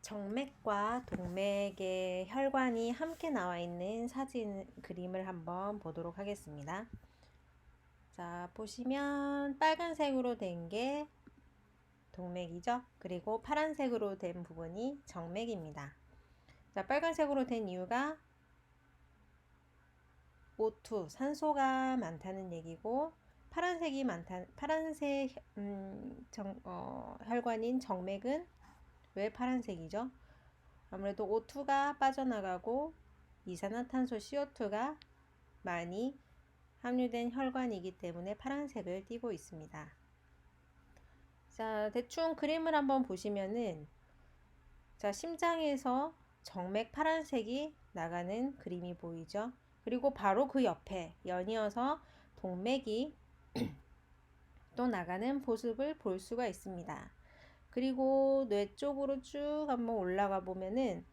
정맥과 동맥의 혈관이 함께 나와 있는 사진 그림을 한번 보도록 하겠습니다. 자, 보시면 빨간색으로 된 게 동맥이죠. 그리고 파란색으로 된 부분이 정맥입니다. 자, 빨간색으로 된 이유가 O2, 산소가 많다는 얘기고, 파란색 혈관인 정맥은 왜 파란색이죠? 아무래도 O2가 빠져나가고 이산화탄소 CO2가 많이 함유된 혈관이기 때문에 파란색을 띠고 있습니다. 자, 대충 그림을 한번 보시면은, 자, 심장에서 정맥 파란색이 나가는 그림이 보이죠? 그리고 바로 그 옆에 연이어서 동맥이 또 나가는 모습을 볼 수가 있습니다. 그리고 뇌 쪽으로 쭉 한번 올라가 보면은,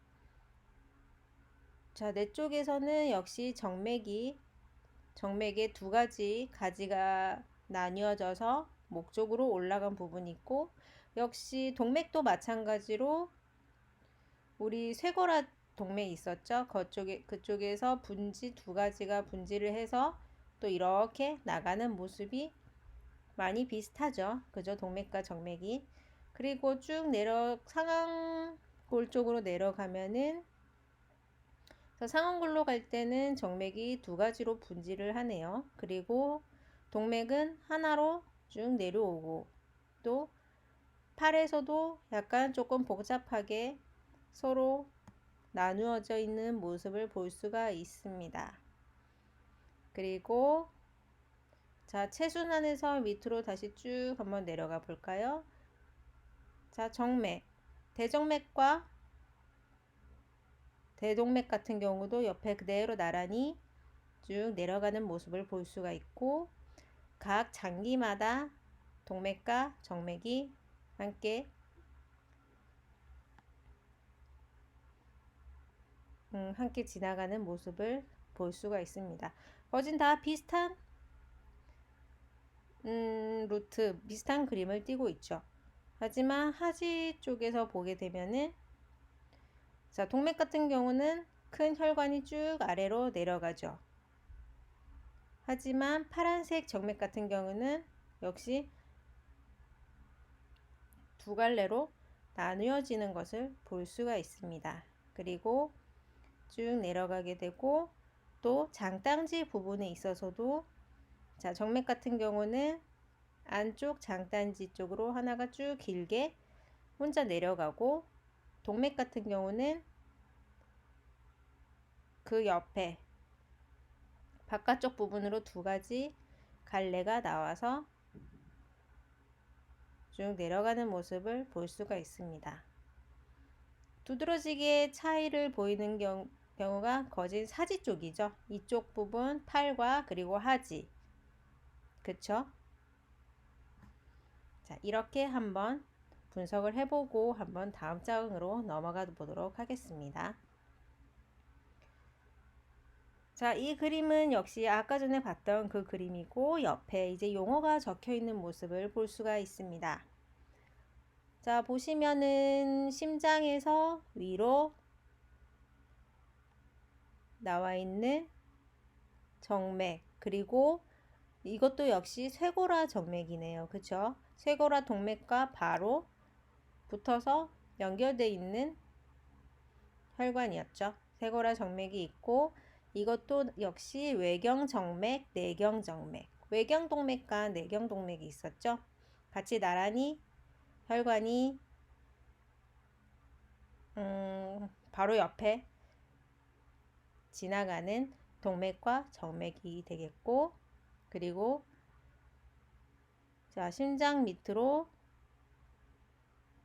자, 뇌 쪽에서는 역시 정맥에 두 가지 가지가 나뉘어져서 목 쪽으로 올라간 부분이 있고, 역시 동맥도 마찬가지로 우리 쇄골화 동맥이 있었죠. 그쪽에서 분지 두 가지가 분지를 해서 또 이렇게 나가는 모습이 많이 비슷하죠. 그죠? 동맥과 정맥이. 그리고 쭉 상완골 쪽으로 내려가면은, 상완골로 갈 때는 정맥이 두 가지로 분지를 하네요. 그리고 동맥은 하나로 쭉 내려오고, 또 팔에서도 약간 조금 복잡하게 서로 나누어져 있는 모습을 볼 수가 있습니다. 그리고 자, 체순환에서 밑으로 다시 쭉 한번 내려가 볼까요? 자, 정맥, 대정맥과 대동맥 같은 경우도 옆에 그대로 나란히 쭉 내려가는 모습을 볼 수가 있고, 각 장기마다 동맥과 정맥이 함께 지나가는 모습을 볼 수가 있습니다. 거진 다 비슷한 루트, 비슷한 그림을 띠고 있죠. 하지만 하지 쪽에서 보게 되면은, 자, 동맥 같은 경우는 큰 혈관이 쭉 아래로 내려가죠. 하지만 파란색 정맥 같은 경우는 역시 두 갈래로 나누어지는 것을 볼 수가 있습니다. 그리고 쭉 내려가게 되고, 또 장땅지 부분에 있어서도, 자, 정맥 같은 경우는 안쪽 장단지 쪽으로 하나가 쭉 길게 혼자 내려가고, 동맥 같은 경우는 그 옆에 바깥쪽 부분으로 두 가지 갈래가 나와서 쭉 내려가는 모습을 볼 수가 있습니다. 두드러지게 차이를 보이는 경우가 거진 사지 쪽이죠. 이쪽 부분 팔과 그리고 하지, 그쵸? 자, 이렇게 한번 분석을 해보고 한번 다음 장으로 넘어가 보도록 하겠습니다. 자, 이 그림은 역시 아까 전에 봤던 그 그림이고, 옆에 이제 용어가 적혀 있는 모습을 볼 수가 있습니다. 자, 보시면은 심장에서 위로 나와 있는 정맥, 그리고 이것도 역시 쇄골화 정맥이네요. 그쵸? 쇄골화 동맥과 바로 붙어서 연결되어 있는 혈관이었죠. 쇄골화 정맥이 있고, 이것도 역시 외경정맥, 내경정맥, 외경동맥과 내경동맥이 있었죠. 같이 나란히 혈관이 바로 옆에 지나가는 동맥과 정맥이 되겠고, 그리고 자, 심장 밑으로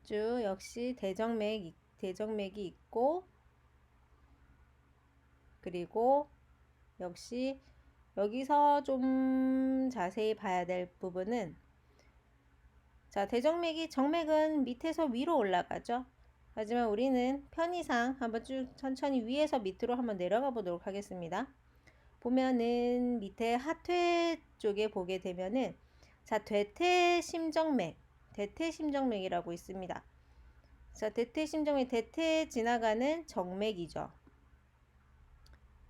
쭉 역시 대정맥이 있고, 그리고 역시 여기서 좀 자세히 봐야 될 부분은, 자, 정맥은 밑에서 위로 올라가죠. 하지만 우리는 편의상 한번 쭉 천천히 위에서 밑으로 한번 내려가 보도록 하겠습니다. 보면은 밑에 하퇴 쪽에 보게 되면은, 자, 대퇴심정맥이라고 있습니다. 자, 대퇴심정맥, 대퇴에 지나가는 정맥이죠.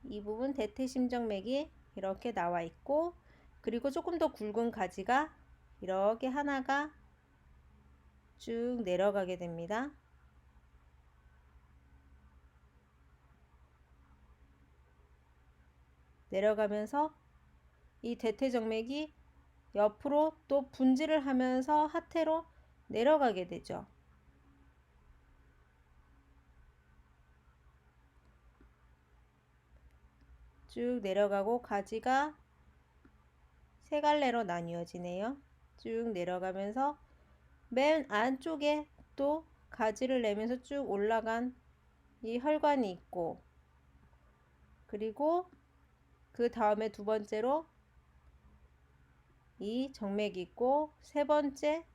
이 부분 대퇴심정맥이 이렇게 나와 있고, 그리고 조금 더 굵은 가지가 이렇게 하나가 쭉 내려가게 됩니다. 내려가면서 이 대퇴정맥이 옆으로 또 분지를 하면서 하태로 내려가게 되죠. 쭉 내려가고 가지가 세 갈래로 나뉘어지네요. 쭉 내려가면서 맨 안쪽에 또 가지를 내면서 쭉 올라간 이 혈관이 있고, 그리고 그 다음에 두 번째로 이 정맥이 있고, 세 번째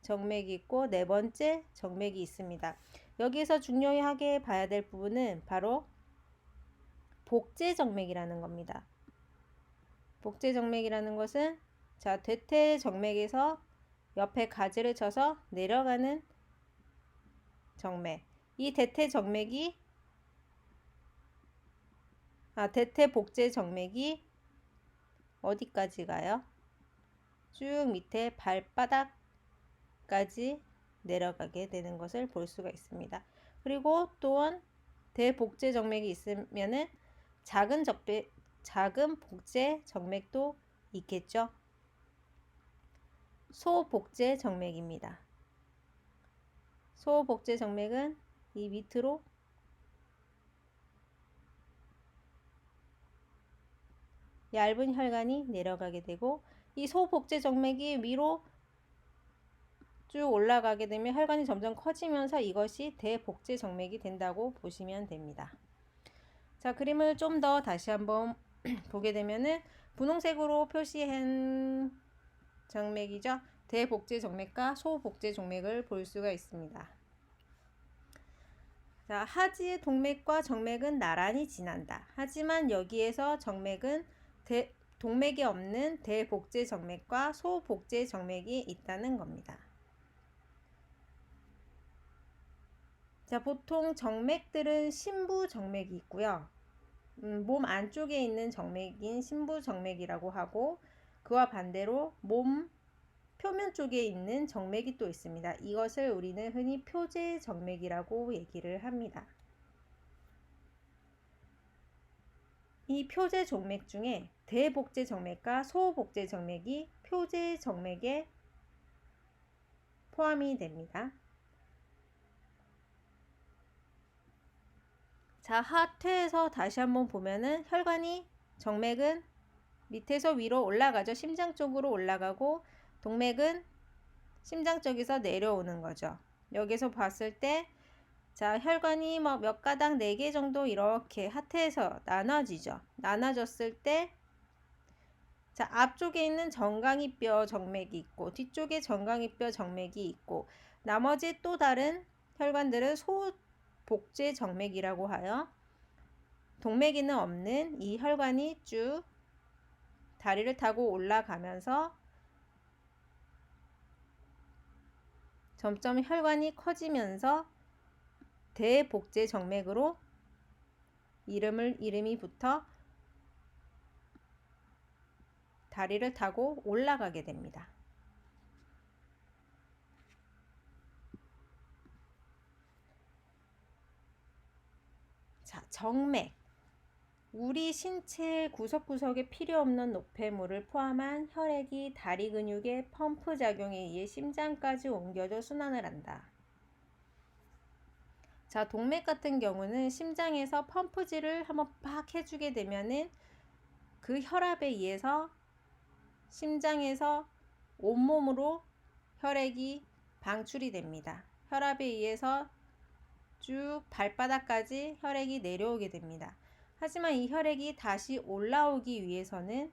정맥이 있고, 네 번째 정맥이 있습니다. 여기서 중요하게 봐야 될 부분은 바로 복제정맥이라는 겁니다. 복제정맥이라는 것은, 자, 대퇴정맥에서 옆에 가지를 쳐서 내려가는 정맥. 이 대퇴정맥이, 대퇴복제정맥이 어디까지 가요? 쭉 밑에 발바닥까지 내려가게 되는 것을 볼 수가 있습니다. 그리고 또한 대복제 정맥이 있으면은 작은 복제 정맥도 있겠죠. 소복제 정맥입니다. 소복제 정맥은 이 밑으로 얇은 혈관이 내려가게 되고, 이 소복제 정맥이 위로 쭉 올라가게 되면 혈관이 점점 커지면서 이것이 대복제 정맥이 된다고 보시면 됩니다. 자, 그림을 좀 더 다시 한번 보게 되면은 분홍색으로 표시한 정맥이죠. 대복제 정맥과 소복제 정맥을 볼 수가 있습니다. 자, 하지의 동맥과 정맥은 나란히 지난다. 하지만 여기에서 정맥은 동맥이 없는 대복제 정맥과 소복제 정맥이 있다는 겁니다. 자, 보통 정맥들은 심부 정맥이 있고요. 몸 안쪽에 있는 정맥인 심부 정맥이라고 하고, 그와 반대로 몸 표면 쪽에 있는 정맥이 또 있습니다. 이것을 우리는 흔히 표제 정맥이라고 얘기를 합니다. 이 표제 정맥 중에 대복제 정맥과 소복제 정맥이 표제 정맥에 포함이 됩니다. 자, 하퇴에서 다시 한번 보면은 혈관이, 정맥은 밑에서 위로 올라가죠. 심장 쪽으로 올라가고, 동맥은 심장 쪽에서 내려오는 거죠. 여기서 봤을 때, 자, 혈관이 뭐 몇 가닥 4개 정도 이렇게 하태에서 나눠지죠. 나눠졌을 때, 자, 앞쪽에 있는 정강이뼈 정맥이 있고, 뒤쪽에 정강이뼈 정맥이 있고, 나머지 또 다른 혈관들은 소복제 정맥이라고 하여 동맥에는 없는 이 혈관이 쭉 다리를 타고 올라가면서 점점 혈관이 커지면서 대복제 정맥으로 이름이 붙어 다리를 타고 올라가게 됩니다. 자, 정맥. 우리 신체 구석구석에 필요 없는 노폐물을 포함한 혈액이 다리 근육의 펌프 작용에 의해 심장까지 옮겨져 순환을 한다. 자, 동맥 같은 경우는 심장에서 펌프질을 한번 팍 해주게 되면은 그 혈압에 의해서 심장에서 온몸으로 혈액이 방출이 됩니다. 혈압에 의해서 쭉 발바닥까지 혈액이 내려오게 됩니다. 하지만 이 혈액이 다시 올라오기 위해서는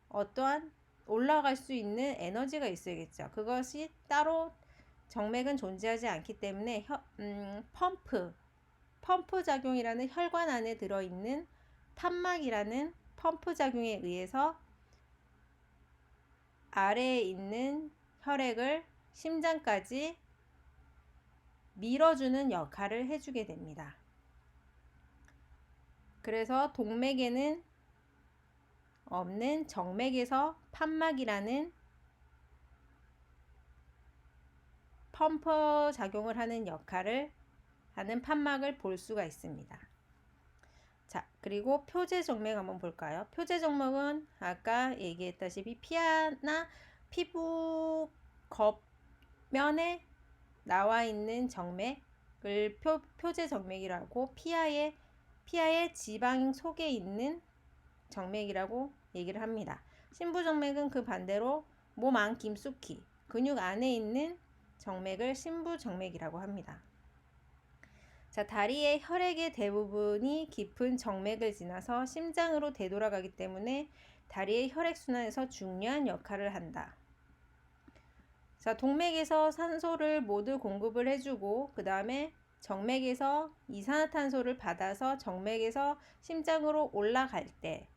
어떠한 올라갈 수 있는 에너지가 있어야겠죠. 그것이 따로 정맥은 존재하지 않기 때문에 펌프 작용이라는 혈관 안에 들어있는 탄막이라는 펌프 작용에 의해서 아래에 있는 혈액을 심장까지 밀어주는 역할을 해주게 됩니다. 그래서 동맥에는 없는 정맥에서 판막이라는 펌프 작용을 하는 역할을 하는 판막을 볼 수가 있습니다. 자, 그리고 표제 정맥 한번 볼까요? 표제 정맥은 아까 얘기했다시피 피하나 피부 겉면에 나와 있는 정맥을 표제 정맥이라고, 피하의 지방 속에 있는 정맥이라고 얘기를 합니다. 심부 정맥은 그 반대로 몸 안 깊숙이 근육 안에 있는 정맥을 심부 정맥이라고 합니다. 자, 다리의 혈액의 대부분이 깊은 정맥을 지나서 심장으로 되돌아가기 때문에 다리의 혈액순환에서 중요한 역할을 한다. 자, 동맥에서 산소를 모두 공급을 해주고 그 다음에 정맥에서 이산화탄소를 받아서 정맥에서 심장으로 올라갈 때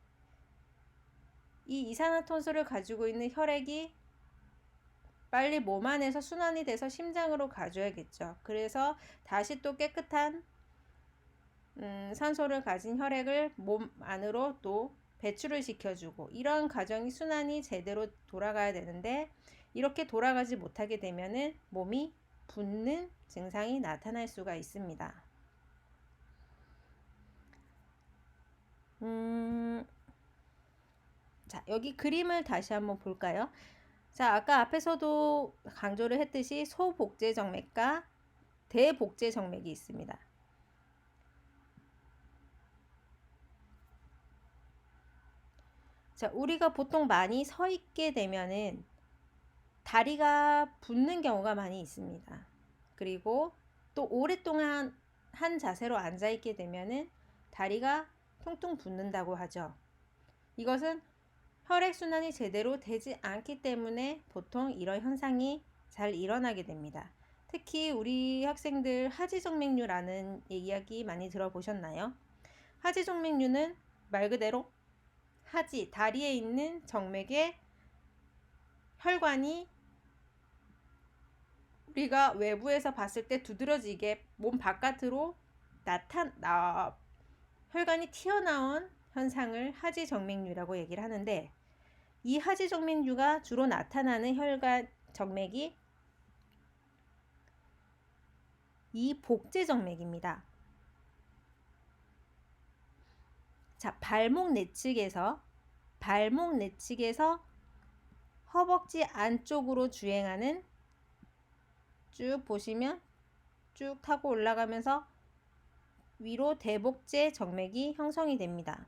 이 이산화탄소를 가지고 있는 혈액이 빨리 몸 안에서 순환이 돼서 심장으로 가줘야겠죠. 그래서 다시 또 깨끗한 산소를 가진 혈액을 몸 안으로 또 배출을 시켜주고, 이런 과정이 순환이 제대로 돌아가야 되는데 이렇게 돌아가지 못하게 되면은 몸이 붓는 증상이 나타날 수가 있습니다. 자, 여기 그림을 다시 한번 볼까요? 자, 아까 앞에서도 강조를 했듯이 소복제정맥과 대복제정맥이 있습니다. 자, 우리가 보통 많이 서 있게 되면은 다리가 붓는 경우가 많이 있습니다. 그리고 또 오랫동안 한 자세로 앉아 있게 되면은 다리가 퉁퉁 붓는다고 하죠. 이것은 혈액순환이 제대로 되지 않기 때문에 보통 이런 현상이 잘 일어나게 됩니다. 특히 우리 학생들 하지정맥류라는 이야기 많이 들어보셨나요? 하지정맥류는 말 그대로 하지, 다리에 있는 정맥의 혈관이 우리가 외부에서 봤을 때 두드러지게 몸 바깥으로 혈관이 튀어나온 현상을 하지정맥류라고 얘기를 하는데, 이 하지정맥류가 주로 나타나는 혈관 정맥이 이 복제정맥입니다. 자, 발목 내측에서 허벅지 안쪽으로 주행하는, 쭉 보시면 쭉 타고 올라가면서 위로 대복제 정맥이 형성이 됩니다.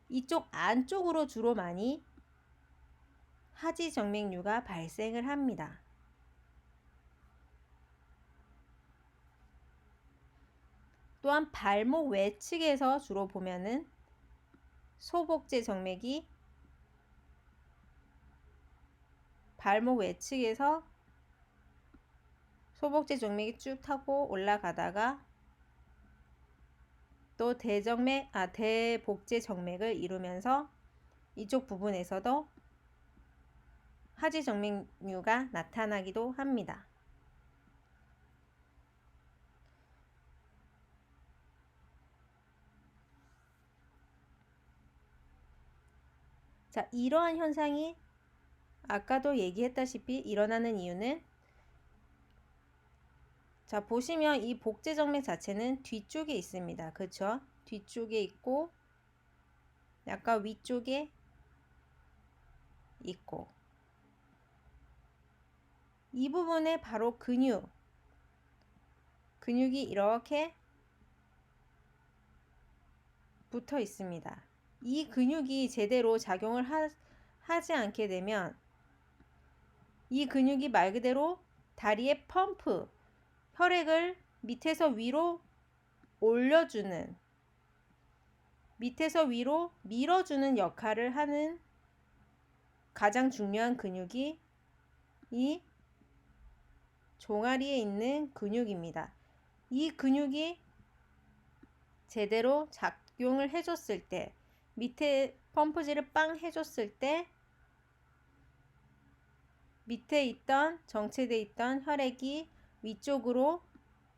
이쪽 안쪽으로 주로 많이 하지정맥류가 발생을 합니다. 또한 발목 외측에서 주로 보면은 소복제 정맥이 발목 외측에서 소복제 정맥이 쭉 타고 올라가다가 또 대복제 정맥을 이루면서 이쪽 부분에서도 하지정맥류가 나타나기도 합니다. 자, 이러한 현상이 아까도 얘기했다시피 일어나는 이유는, 자, 보시면 이 복제정맥 자체는 뒤쪽에 있습니다. 그쵸? 뒤쪽에 있고 약간 위쪽에 있고, 이 부분에 바로 근육이 이렇게 붙어 있습니다. 이 근육이 제대로 작용을 하지 않게 되면 이 근육이 말 그대로 다리의 펌프, 혈액을 밑에서 위로 올려주는, 밑에서 위로 밀어주는 역할을 하는 가장 중요한 근육이 이 종아리에 있는 근육입니다. 이 근육이 제대로 작용을 해줬을 때, 밑에 펌프질을 빵 해줬을 때 밑에 있던 정체돼 있던 혈액이 위쪽으로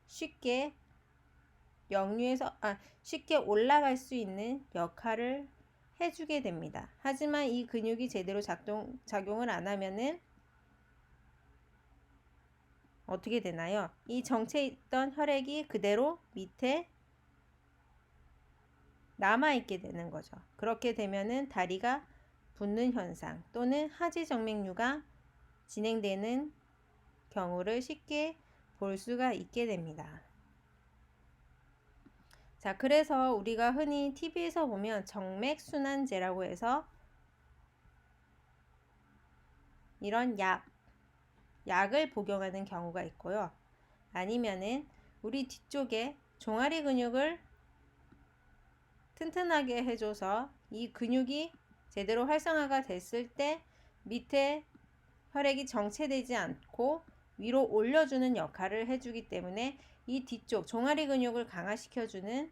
쉽게 쉽게 올라갈 수 있는 역할을 해주게 됩니다. 하지만 이 근육이 제대로 작용을 안 하면은 어떻게 되나요? 이 정체해 있던 혈액이 그대로 밑에 남아있게 되는 거죠. 그렇게 되면은 다리가 붓는 현상 또는 하지정맥류가 진행되는 경우를 쉽게 볼 수가 있게 됩니다. 자, 그래서 우리가 흔히 TV에서 보면 정맥순환제라고 해서 이런 약을 복용하는 경우가 있고요. 아니면은 우리 뒤쪽에 종아리 근육을 튼튼하게 해줘서 이 근육이 제대로 활성화가 됐을 때 밑에 혈액이 정체되지 않고 위로 올려주는 역할을 해주기 때문에 이 뒤쪽 종아리 근육을 강화시켜주는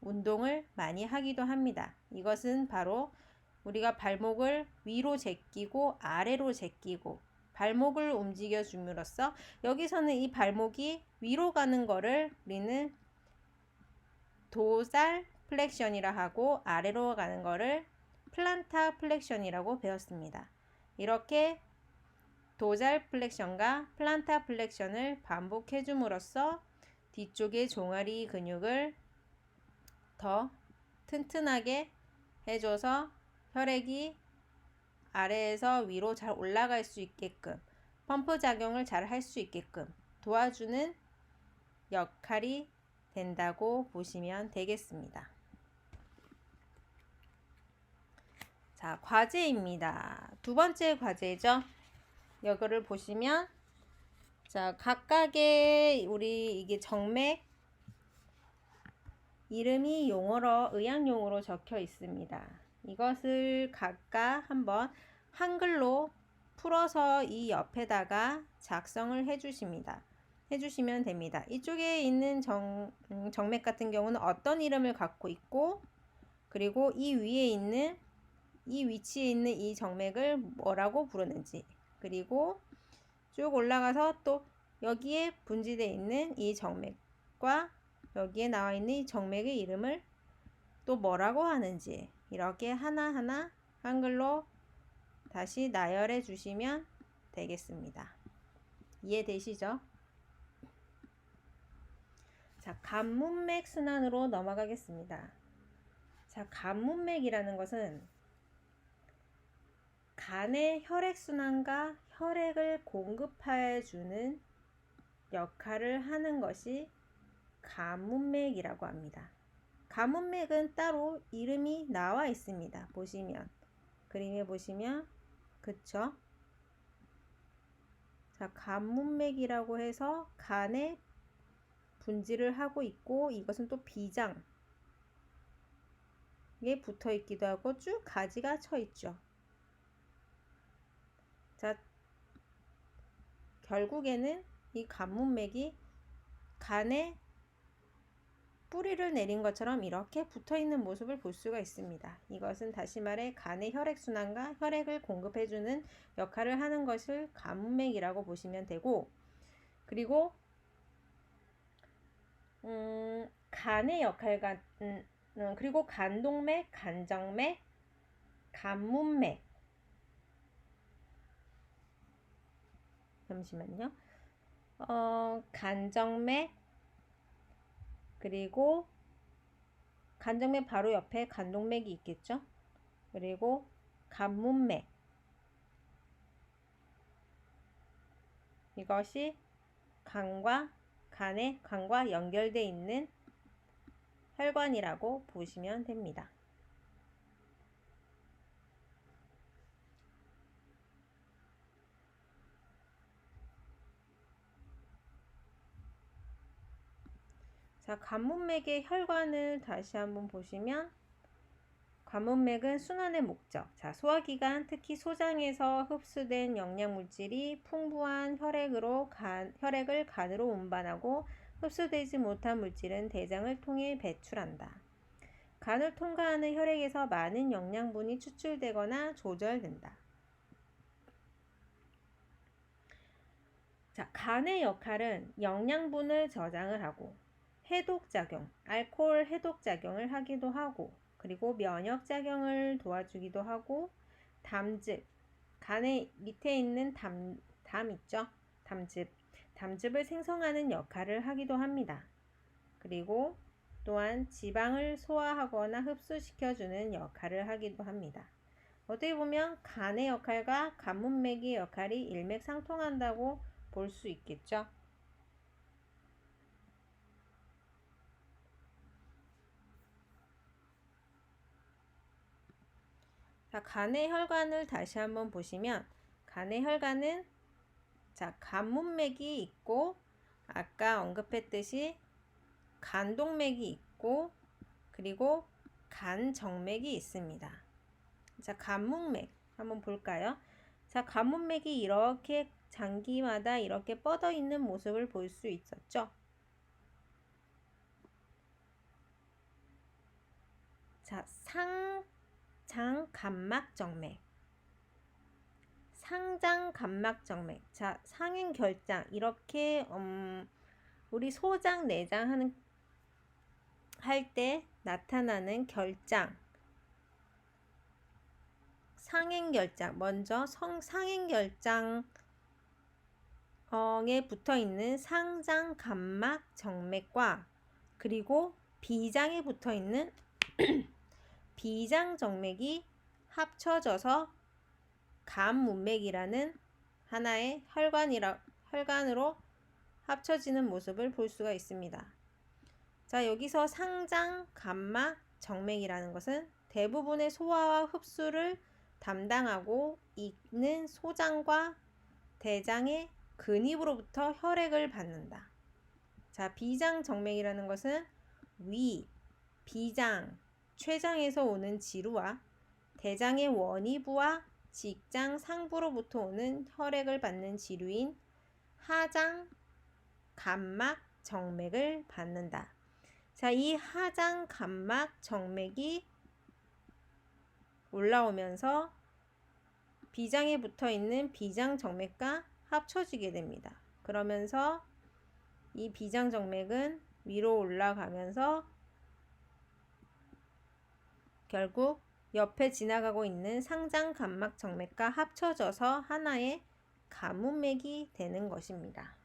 운동을 많이 하기도 합니다. 이것은 바로 우리가 발목을 위로 제끼고 아래로 제끼고 발목을 움직여 줌으로써 여기서는 이 발목이 위로 가는 거를 우리는 도살 플렉션이라 하고 아래로 가는 거를 플란타 플렉션이라고 배웠습니다. 이렇게 도살 플렉션과 플란타 플렉션을 반복해 줌으로써 뒤쪽의 종아리 근육을 더 튼튼하게 해줘서 혈액이 아래에서 위로 잘 올라갈 수 있게끔 펌프 작용을 잘 할 수 있게끔 도와주는 역할이 된다고 보시면 되겠습니다. 자, 과제입니다. 두 번째 과제죠. 이거를 보시면 자, 각각의 우리 이게 정맥 이름이 의학용어로 적혀 있습니다. 이것을 각각 한번 한글로 풀어서 이 옆에다가 작성을 해주시면 됩니다. 이쪽에 있는 정맥 같은 경우는 어떤 이름을 갖고 있고, 그리고 이 위에 있는 이 위치에 있는 이 정맥을 뭐라고 부르는지, 그리고 쭉 올라가서 또 여기에 분지되어 있는 이 정맥과 여기에 나와 있는 이 정맥의 이름을 또 뭐라고 하는지 이렇게 하나하나 한글로 다시 나열해 주시면 되겠습니다. 이해되시죠? 자, 간문맥 순환으로 넘어가겠습니다. 자, 간문맥이라는 것은 간의 혈액순환과 혈액을 공급해 주는 역할을 하는 것이 간문맥이라고 합니다. 간문맥은 따로 이름이 나와 있습니다. 보시면 그림에 보시면 그쵸? 자, 간문맥이라고 해서 간에 분지를 하고 있고 이것은 또 비장에 붙어 있기도 하고 쭉 가지가 쳐 있죠. 자, 결국에는 이 간문맥이 간에 뿌리를 내린 것처럼 이렇게 붙어 있는 모습을 볼 수가 있습니다. 이것은 다시 말해 간의 혈액순환과 혈액을 공급해주는 역할을 하는 것을 간문맥이라고 보시면 되고, 그리고 간의 역할 그리고 간동맥, 간정맥, 간문맥 잠시만요. 간정맥 그리고 간정맥 바로 옆에 간동맥이 있겠죠. 그리고 간문맥 이것이 간과 연결되어 있는 혈관이라고 보시면 됩니다. 자, 간문맥의 혈관을 다시 한번 보시면 간문맥은 순환의 목적. 자, 소화기관, 특히 소장에서 흡수된 영양물질이 풍부한 혈액을 간으로 운반하고 흡수되지 못한 물질은 대장을 통해 배출한다. 간을 통과하는 혈액에서 많은 영양분이 추출되거나 조절된다. 자, 간의 역할은 영양분을 저장을 하고 해독작용, 알코올 해독작용을 하기도 하고, 그리고 면역작용을 도와주기도 하고, 담즙, 간의 밑에 있는 담 있죠? 담즙을 생성하는 역할을 하기도 합니다. 그리고 또한 지방을 소화하거나 흡수시켜주는 역할을 하기도 합니다. 어떻게 보면 간의 역할과 간문맥의 역할이 일맥상통한다고 볼 수 있겠죠. 자, 간의 혈관을 다시 한번 보시면 간의 혈관은 자, 간문맥이 있고 아까 언급했듯이 간동맥이 있고 그리고 간정맥이 있습니다. 자, 간문맥 한번 볼까요? 자, 간문맥이 이렇게 장기마다 이렇게 뻗어 있는 모습을 볼 수 있었죠. 자, 상장간막정맥. 상장간막정맥. 자, 상행결장 이렇게 우리 소장 내장 하는 할 때 나타나는 결장. 상행결장 먼저 상행결장에 붙어 있는 상장간막정맥과 그리고 비장에 붙어 있는 비장정맥이 합쳐져서 간문맥이라는 하나의 혈관으로 합쳐지는 모습을 볼 수가 있습니다. 자, 여기서 상장간막정맥이라는 것은 대부분의 소화와 흡수를 담당하고 있는 소장과 대장의 근입으로부터 혈액을 받는다. 자, 비장정맥이라는 것은 위, 비장, 췌장에서 오는 지루와 대장의 원위부와 직장 상부로부터 오는 혈액을 받는 지류인 하장 간막 정맥을 받는다. 자, 이 하장 간막 정맥이 올라오면서 비장에 붙어 있는 비장 정맥과 합쳐지게 됩니다. 그러면서 이 비장 정맥은 위로 올라가면서 결국 옆에 지나가고 있는 상장 간막 정맥과 합쳐져서 하나의 간문맥이 되는 것입니다.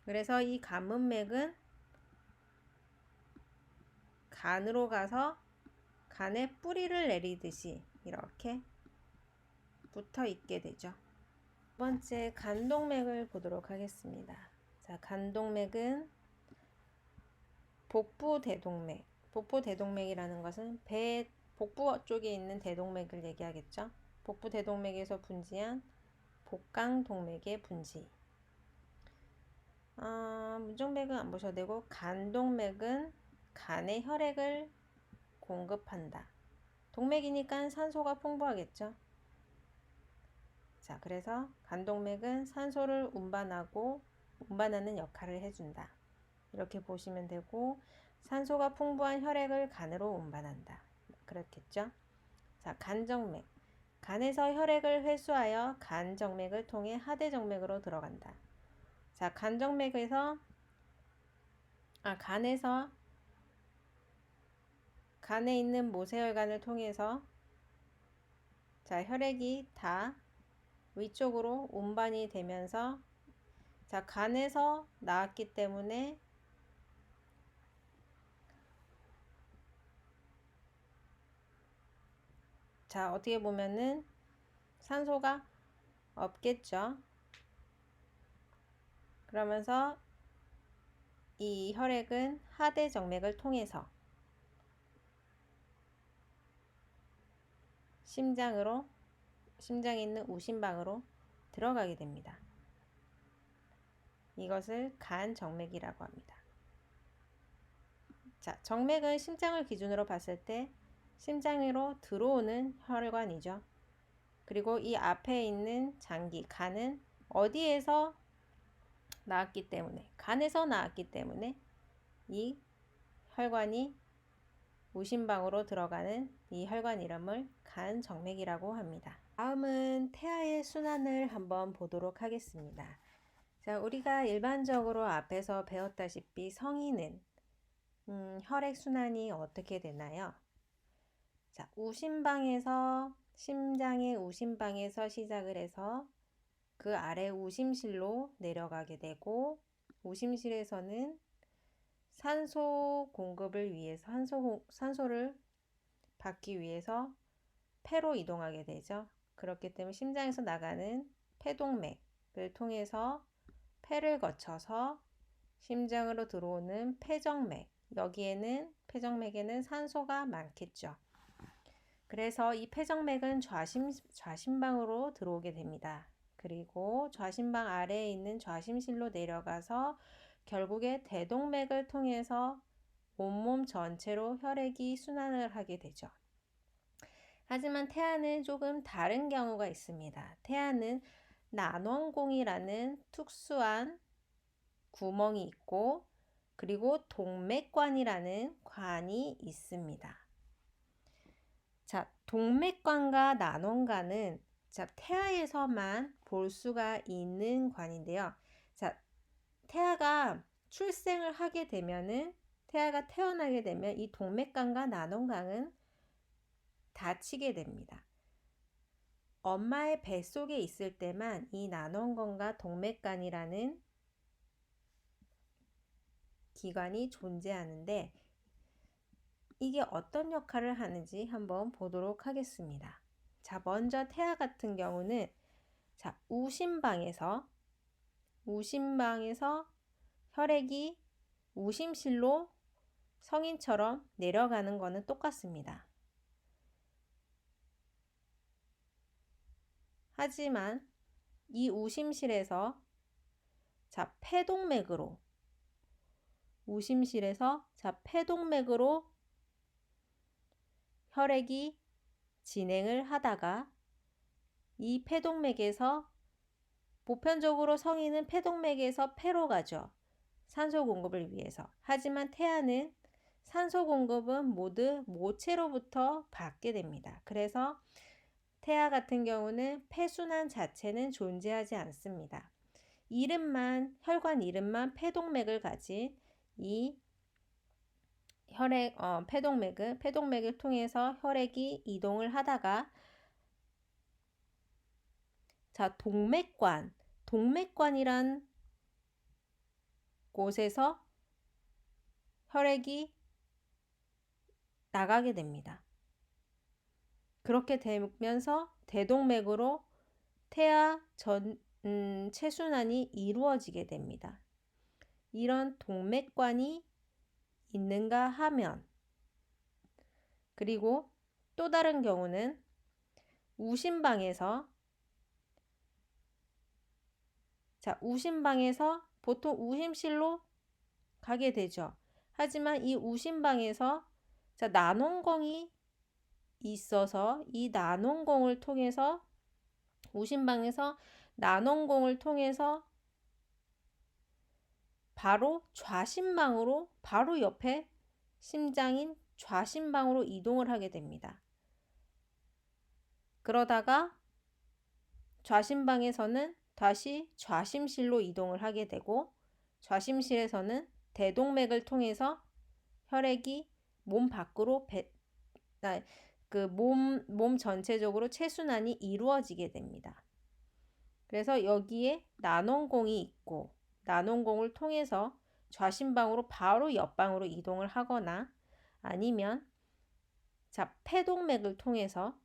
그래서 이 간문맥은 간으로 가서 간에 뿌리를 내리듯이 이렇게 붙어 있게 되죠. 두 번째 간동맥을 보도록 하겠습니다. 자, 간동맥은 복부대동맥. 복부대동맥이라는 것은 배 복부 쪽에 있는 대동맥을 얘기하겠죠. 복부대동맥에서 분지한 복강동맥의 분지. 문종맥은 안 보셔도 되고 간동맥은 간에 혈액을 공급한다. 동맥이니까 산소가 풍부하겠죠. 자, 그래서 간동맥은 산소를 운반하는 역할을 해준다. 이렇게 보시면 되고 산소가 풍부한 혈액을 간으로 운반한다. 그렇겠죠. 자, 간정맥. 간에서 혈액을 회수하여 간정맥을 통해 하대정맥으로 들어간다. 자, 간정맥에서 간에서 간에 있는 모세혈관을 통해서 자, 혈액이 다 위쪽으로 운반이 되면서 자, 간에서 나왔기 때문에 자, 어떻게 보면은 산소가 없겠죠. 그러면서 이 혈액은 하대정맥을 통해서 심장에 있는 우심방으로 들어가게 됩니다. 이것을 간정맥이라고 합니다. 자, 정맥은 심장을 기준으로 봤을 때 심장으로 들어오는 혈관이죠. 그리고 이 앞에 있는 장기, 간은 어디에서 나왔기 때문에, 간에서 나왔기 때문에 이 혈관이 우심방으로 들어가는 이 혈관 이름을 간정맥이라고 합니다. 다음은 태아의 순환을 한번 보도록 하겠습니다. 자, 우리가 일반적으로 앞에서 배웠다시피 성인은 혈액순환이 어떻게 되나요? 자, 우심방에서 심장의 우심방에서 시작을 해서 그 아래 우심실로 내려가게 되고 우심실에서는 산소 공급을 위해서 산소를 받기 위해서 폐로 이동하게 되죠. 그렇기 때문에 심장에서 나가는 폐동맥을 통해서 폐를 거쳐서 심장으로 들어오는 폐정맥, 여기에는 폐정맥에는 산소가 많겠죠. 그래서 이 폐정맥은 좌심방으로 들어오게 됩니다. 그리고 좌심방 아래에 있는 좌심실로 내려가서 결국에 대동맥을 통해서 온몸 전체로 혈액이 순환을 하게 되죠. 하지만 태아는 조금 다른 경우가 있습니다. 태아는 난원공이라는 특수한 구멍이 있고 그리고 동맥관이라는 관이 있습니다. 자, 동맥관과 난원관은 자, 태아에서만 볼 수가 있는 관인데요. 자, 태아가 출생을 하게 되면은 태아가 태어나게 되면 이 동맥관과 난원관은 닫히게 됩니다. 엄마의 뱃속에 있을 때만 이 난원관과 동맥관이라는 기관이 존재하는데 이게 어떤 역할을 하는지 한번 보도록 하겠습니다. 자, 먼저 태아 같은 경우는 자, 우심방에서 혈액이 우심실로 성인처럼 내려가는 거는 똑같습니다. 하지만 이 우심실에서 자, 폐동맥으로 혈액이 진행을 하다가 이 폐동맥에서 보편적으로 성인은 폐동맥에서 폐로 가죠. 산소 공급을 위해서. 하지만 태아는 산소 공급은 모두 모체로부터 받게 됩니다. 그래서 태아 같은 경우는 폐순환 자체는 존재하지 않습니다. 혈관 이름만 폐동맥을 가진 이 폐동맥을 통해서 혈액이 이동을 하다가 자, 동맥관이란 곳에서 혈액이 나가게 됩니다. 그렇게 되면서 대동맥으로 태아 체순환이 이루어지게 됩니다. 이런 동맥관이 있는가 하면 그리고 또 다른 경우는 우심방에서 보통 우심실로 가게 되죠. 하지만 이 우심방에서 난원공이 있어서 이 난원공을 통해서 우심방에서 난원공을 통해서 바로 좌심방으로 바로 옆에 심장인 좌심방으로 이동을 하게 됩니다. 그러다가 좌심방에서는 다시 좌심실로 이동을 하게 되고 좌심실에서는 대동맥을 통해서 혈액이 몸 밖으로 몸 전체적으로 체순환이 이루어지게 됩니다. 그래서 여기에 난원공이 있고 난원공을 통해서 좌심방으로 바로 옆방으로 이동을 하거나 아니면 폐동맥을 통해서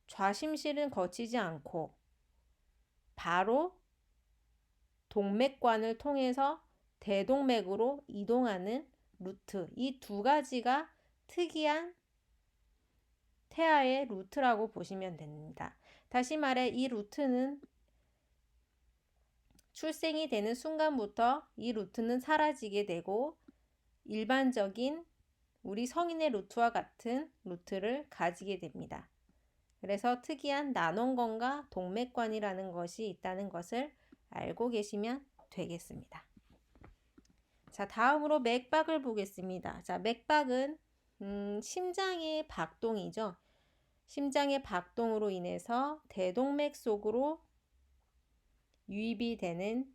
좌심실은 거치지 않고 바로 동맥관을 통해서 대동맥으로 이동하는 루트, 이 두 가지가 특이한 태아의 루트라고 보시면 됩니다. 다시 말해 이 루트는 출생이 되는 순간부터 이 루트는 사라지게 되고 일반적인 우리 성인의 루트와 같은 루트를 가지게 됩니다. 그래서 특이한 난원관과 동맥관이라는 것이 있다는 것을 알고 계시면 되겠습니다. 자, 다음으로 맥박을 보겠습니다. 자, 맥박은 심장의 박동이죠. 심장의 박동으로 인해서 대동맥 속으로 유입이 되는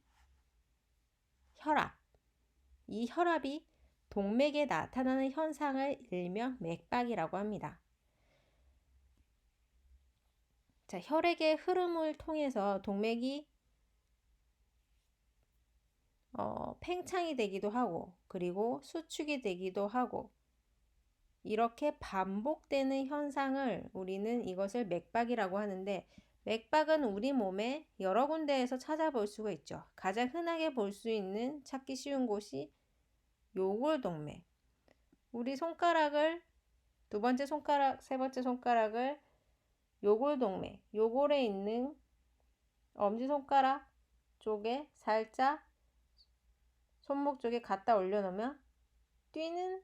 혈압. 이 혈압이 동맥에 나타나는 현상을 일명 맥박이라고 합니다. 자, 혈액의 흐름을 통해서 동맥이 팽창이 되기도 하고, 그리고 수축이 되기도 하고, 이렇게 반복되는 현상을 우리는 이것을 맥박이라고 하는데, 맥박은 우리 몸에 여러 군데에서 찾아볼 수가 있죠. 가장 흔하게 볼 수 있는 찾기 쉬운 곳이 요골동맥. 우리 손가락을 두 번째 손가락, 세 번째 손가락을 요골동맥, 요골에 있는 엄지손가락 쪽에 살짝 손목 쪽에 갖다 올려놓으면 뛰는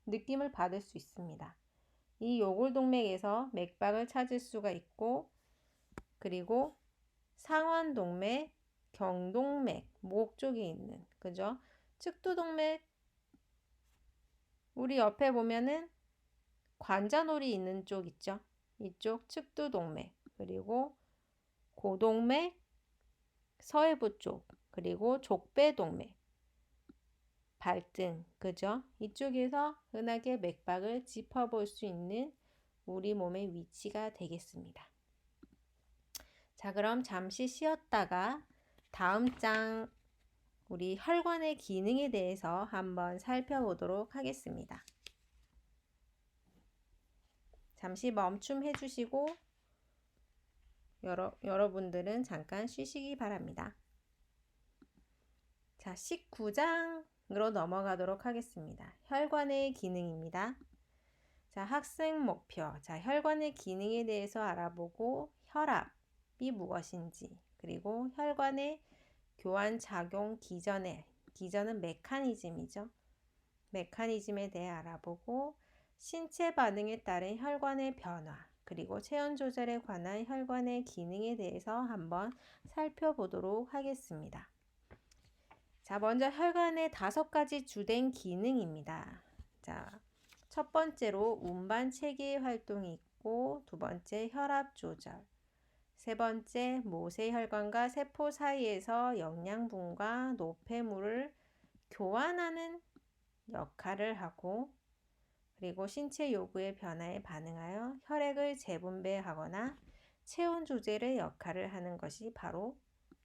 느낌을 받을 수 있습니다. 이 요골동맥에서 맥박을 찾을 수가 있고, 그리고 상완동맥, 경동맥, 목 쪽에 있는, 그죠? 측두동맥, 우리 옆에 보면은 관자놀이 있는 쪽 있죠? 이쪽 측두동맥, 그리고 고동맥, 서해부 쪽, 그리고 족배동맥, 발등, 그죠? 이쪽에서 흔하게 맥박을 짚어볼 수 있는 우리 몸의 위치가 되겠습니다. 자, 그럼 잠시 쉬었다가 다음 장 우리 혈관의 기능에 대해서 한번 살펴보도록 하겠습니다. 잠시 멈춤해 주시고 여러분들은 잠깐 쉬시기 바랍니다. 자, 19장으로 넘어가도록 하겠습니다. 혈관의 기능입니다. 자, 학생 목표. 자, 혈관의 기능에 대해서 알아보고 혈압이 무엇인지, 그리고 혈관의 교환 작용 기전은 메커니즘이죠. 메커니즘에 대해 알아보고 신체 반응에 따른 혈관의 변화, 그리고 체온 조절에 관한 혈관의 기능에 대해서 한번 살펴보도록 하겠습니다. 자, 먼저 혈관의 5가지 주된 기능입니다. 자, 첫 번째로 운반 체계 활동이 있고, 두 번째 혈압 조절, 세 번째 모세혈관과 세포 사이에서 영양분과 노폐물을 교환하는 역할을 하고, 그리고 신체 요구의 변화에 반응하여 혈액을 재분배하거나 체온 조절의 역할을 하는 것이 바로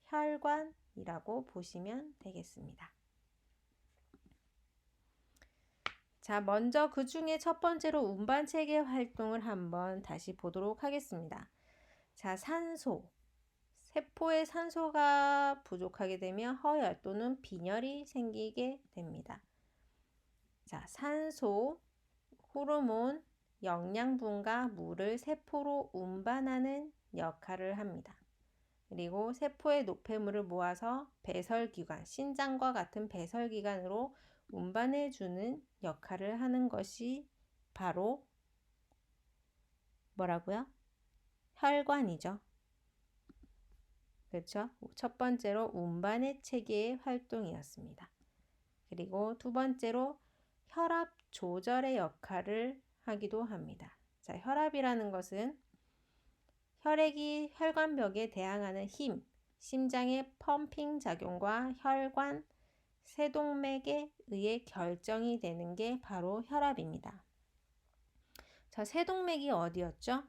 혈관이라고 보시면 되겠습니다. 자, 먼저 그 중에 첫 번째로 운반체계 활동을 한번 다시 보도록 하겠습니다. 자, 산소. 세포에 산소가 부족하게 되면 허열 또는 빈혈이 생기게 됩니다. 자, 산소, 호르몬, 영양분과 물을 세포로 운반하는 역할을 합니다. 그리고 세포의 노폐물을 모아서 배설기관, 신장과 같은 배설기관으로 운반해주는 역할을 하는 것이 바로 뭐라고요? 혈관이죠. 그렇죠? 첫 번째로 운반의 체계의 활동이었습니다. 그리고 두 번째로 혈압 조절의 역할을 하기도 합니다. 자, 혈압이라는 것은 혈액이 혈관벽에 대항하는 힘, 심장의 펌핑 작용과 혈관, 세동맥에 의해 결정이 되는 게 바로 혈압입니다. 자, 세동맥이 어디였죠?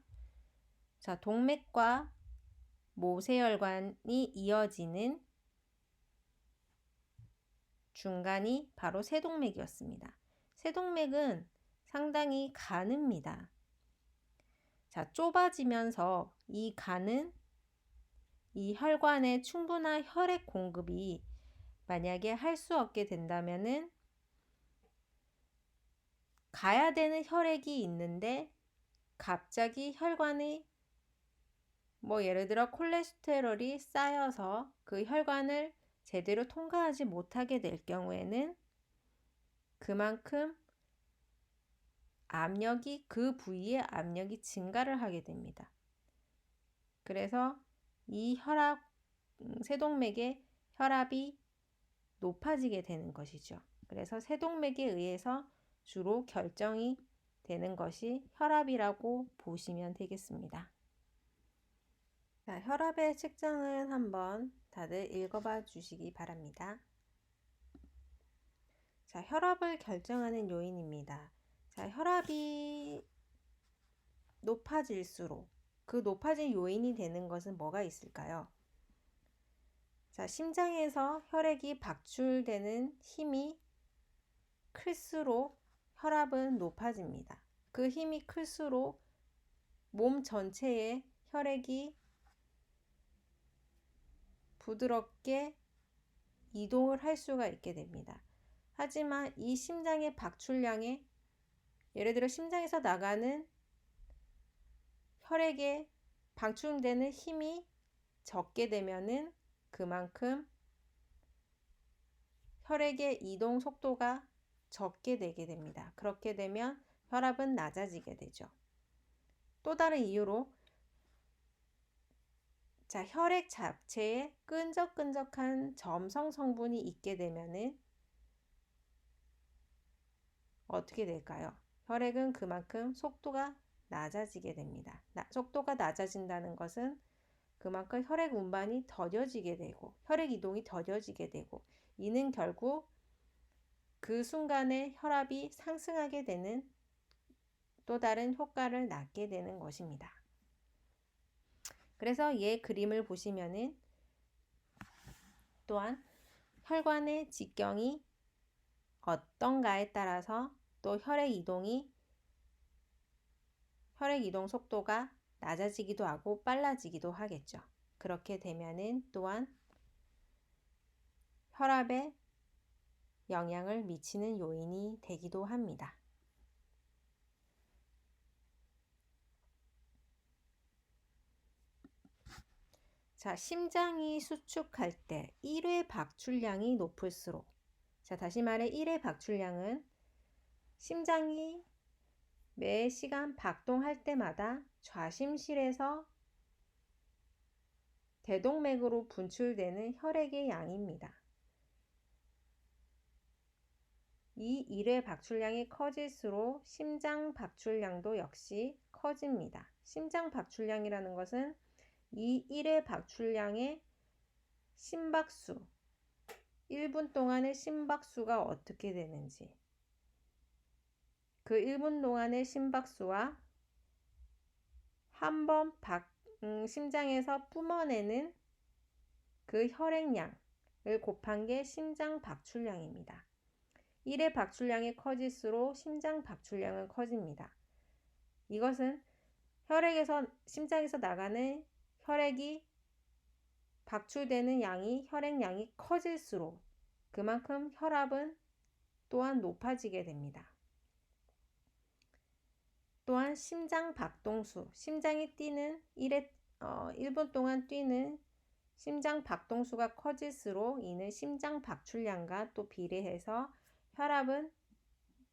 자, 동맥과 모세혈관이 이어지는 중간이 바로 세동맥이었습니다. 세동맥은 상당히 가늡니다. 자, 좁아지면서 이 간은 이 혈관에 충분한 혈액 공급이 만약에 할 수 없게 된다면은 가야 되는 혈액이 있는데 갑자기 혈관이 예를 들어 콜레스테롤이 쌓여서 그 혈관을 제대로 통과하지 못하게 될 경우에는 그만큼 압력이 그 부위의 압력이 증가를 하게 됩니다. 그래서 이 세동맥의 혈압이 높아지게 되는 것이죠. 그래서 세동맥에 의해서 주로 결정이 되는 것이 혈압이라고 보시면 되겠습니다. 자, 혈압의 측정은 한번 다들 읽어봐 주시기 바랍니다. 자, 혈압을 결정하는 요인입니다. 자, 혈압이 높아질수록 그 높아진 요인이 되는 것은 뭐가 있을까요? 자, 심장에서 혈액이 박출되는 힘이 클수록 혈압은 높아집니다. 그 힘이 클수록 몸 전체에 혈액이 부드럽게 이동을 할 수가 있게 됩니다. 하지만 이 심장의 박출량에 예를 들어 심장에서 나가는 혈액에 방출되는 힘이 적게 되면은 그만큼 혈액의 이동 속도가 적게 되게 됩니다. 그렇게 되면 혈압은 낮아지게 되죠. 또 다른 이유로 자, 혈액 자체에 끈적끈적한 점성 성분이 있게 되면은 어떻게 될까요? 혈액은 그만큼 속도가 낮아지게 됩니다. 속도가 낮아진다는 것은 그만큼 혈액 운반이 더뎌지게 되고 혈액 이동이 더뎌지게 되고 이는 결국 그 순간에 혈압이 상승하게 되는 또 다른 효과를 낳게 되는 것입니다. 그래서 얘 그림을 보시면은 또한 혈관의 직경이 어떤가에 따라서 또 혈액 이동 속도가 낮아지기도 하고 빨라지기도 하겠죠. 그렇게 되면은 또한 혈압에 영향을 미치는 요인이 되기도 합니다. 자, 심장이 수축할 때 1회 박출량이 높을수록 자, 다시 말해 1회 박출량은 심장이 매 시간 박동할 때마다 좌심실에서 대동맥으로 분출되는 혈액의 양입니다. 이 1회 박출량이 커질수록 심장 박출량도 역시 커집니다. 심장 박출량이라는 것은 이 1회 박출량의 심박수, 1분 동안의 심박수가 어떻게 되는지, 그 1분 동안의 심박수와 한 번 심장에서 뿜어내는 그 혈액량을 곱한 게 심장 박출량입니다. 1회 박출량이 커질수록 심장 박출량은 커집니다. 이것은 심장에서 나가는 혈액이 박출되는 혈액량이 커질수록 그만큼 혈압은 또한 높아지게 됩니다. 또한 심장 박동수, 심장이 뛰는 1분 동안 뛰는 심장 박동수가 커질수록 이는 심장 박출량과 또 비례해서 혈압은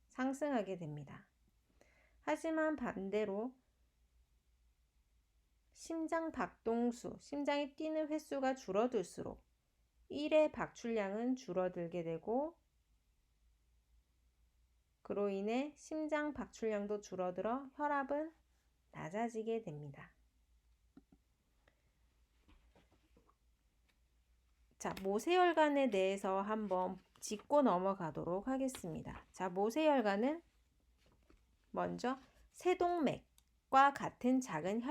상승하게 됩니다. 하지만 반대로 심장 박동수, 심장이 뛰는 횟수가 줄어들수록 1회 박출량은 줄어들게 되고 그로 인해 심장 박출량도 줄어들어 혈압은 낮아지게 됩니다. 자, 모세혈관에 대해서 한번 짚고 넘어가도록 하겠습니다. 자, 모세혈관은 먼저 세동맥과 같은 작은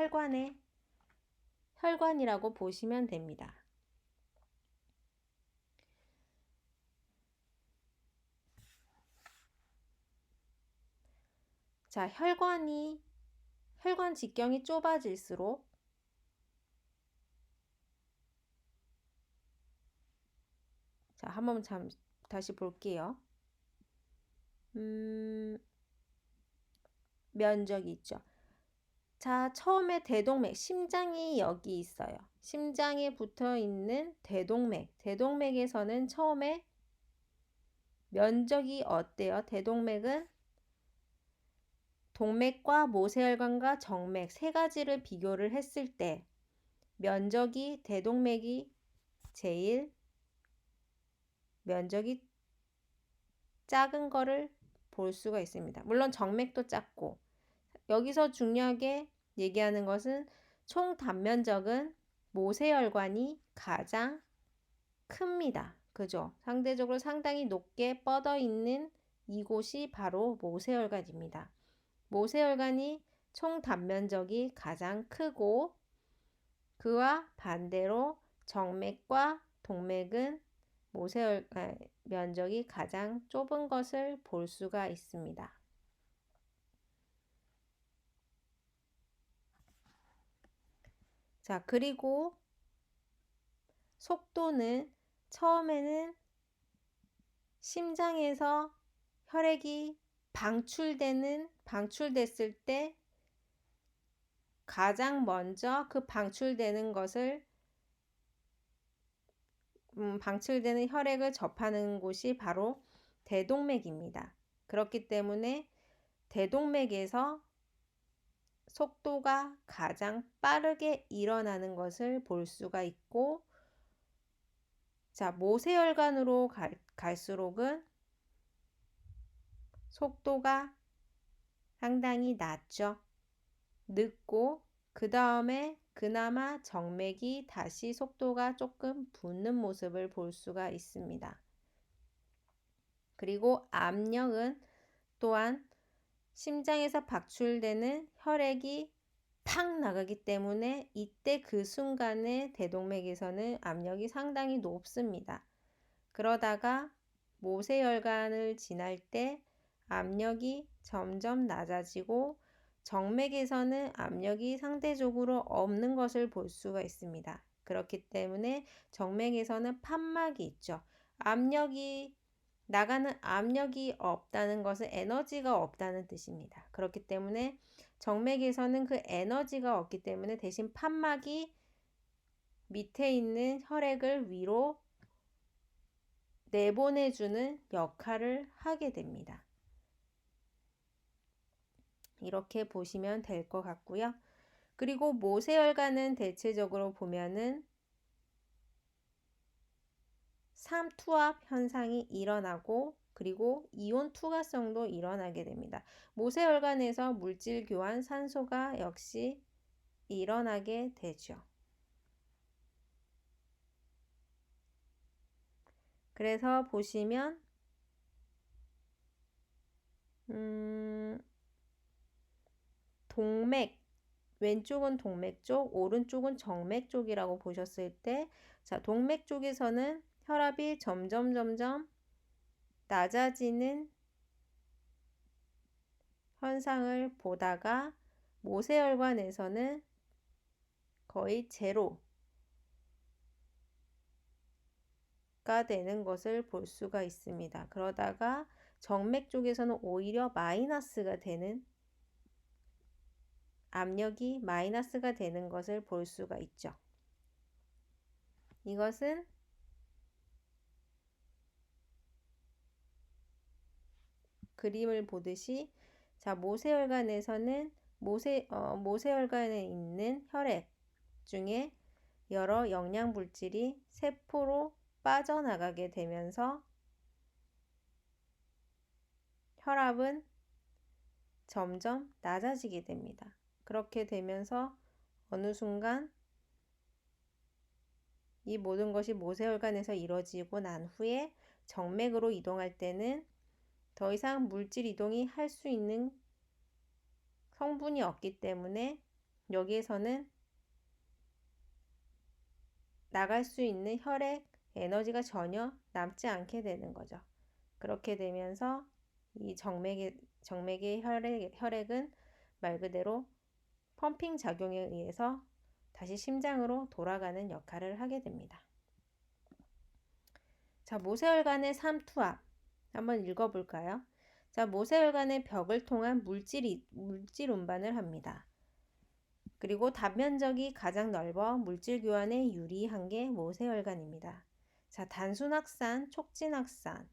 혈관이라고 보시면 됩니다. 자, 혈관 직경이 좁아질수록 자, 한번 다시 볼게요. 면적이 있죠. 자, 처음에 대동맥, 심장이 여기 있어요. 심장에 붙어 있는 대동맥. 대동맥에서는 처음에 면적이 어때요? 대동맥은 동맥과 모세혈관과 정맥 세 가지를 비교를 했을 때 대동맥이 제일 면적이 작은 거를 볼 수가 있습니다. 물론 정맥도 작고, 여기서 중요하게 얘기하는 것은 총 단면적은 모세혈관이 가장 큽니다. 그죠? 상대적으로 상당히 높게 뻗어 있는 이곳이 바로 모세혈관입니다. 모세혈관이 총 단면적이 가장 크고, 그와 반대로 정맥과 동맥은 면적이 가장 좁은 것을 볼 수가 있습니다. 자, 그리고 속도는 처음에는 심장에서 혈액이 방출됐을 때 가장 먼저 그 방출되는 혈액을 접하는 곳이 바로 대동맥입니다. 그렇기 때문에 대동맥에서 속도가 가장 빠르게 일어나는 것을 볼 수가 있고, 자, 모세혈관으로 갈수록은 속도가 상당히 낮죠. 늦고, 그 다음에 그나마 정맥이 다시 속도가 조금 붙는 모습을 볼 수가 있습니다. 그리고 압력은 또한 심장에서 방출되는 혈액이 팍 나가기 때문에 이때 그 순간에 대동맥에서는 압력이 상당히 높습니다. 그러다가 모세혈관을 지날 때 압력이 점점 낮아지고 정맥에서는 압력이 상대적으로 없는 것을 볼 수가 있습니다. 그렇기 때문에 정맥에서는 판막이 있죠. 나가는 압력이 없다는 것은 에너지가 없다는 뜻입니다. 그렇기 때문에 정맥에서는 그 에너지가 없기 때문에 대신 판막이 밑에 있는 혈액을 위로 내보내주는 역할을 하게 됩니다. 이렇게 보시면 될 것 같고요. 그리고 모세혈관은 대체적으로 보면은 삼투압 현상이 일어나고, 그리고 이온 투과성도 일어나게 됩니다. 모세혈관에서 물질 교환, 산소가 역시 일어나게 되죠. 그래서 보시면 동맥, 왼쪽은 동맥 쪽, 오른쪽은 정맥 쪽이라고 보셨을 때, 자, 동맥 쪽에서는 혈압이 점점 낮아지는 현상을 보다가 모세혈관에서는 거의 제로가 되는 것을 볼 수가 있습니다. 그러다가 정맥 쪽에서는 오히려 마이너스가 되는, 압력이 마이너스가 되는 것을 볼 수가 있죠. 이것은 그림을 보듯이, 자, 모세혈관에서는 모세혈관에 있는 혈액 중에 여러 영양 물질이 세포로 빠져나가게 되면서 혈압은 점점 낮아지게 됩니다. 그렇게 되면서 어느 순간 이 모든 것이 모세혈관에서 이루어지고 난 후에 정맥으로 이동할 때는 더 이상 물질 이동이 할 수 있는 성분이 없기 때문에 여기에서는 나갈 수 있는 혈액 에너지가 전혀 남지 않게 되는 거죠. 그렇게 되면서 이 정맥의 혈액은 말 그대로 펌핑 작용에 의해서 다시 심장으로 돌아가는 역할을 하게 됩니다. 자, 모세혈관의 삼투압 한번 읽어볼까요? 자, 모세혈관의 벽을 통한 물질 운반을 합니다. 그리고 단면적이 가장 넓어 물질 교환에 유리한 게 모세혈관입니다. 자, 단순 확산, 촉진 확산이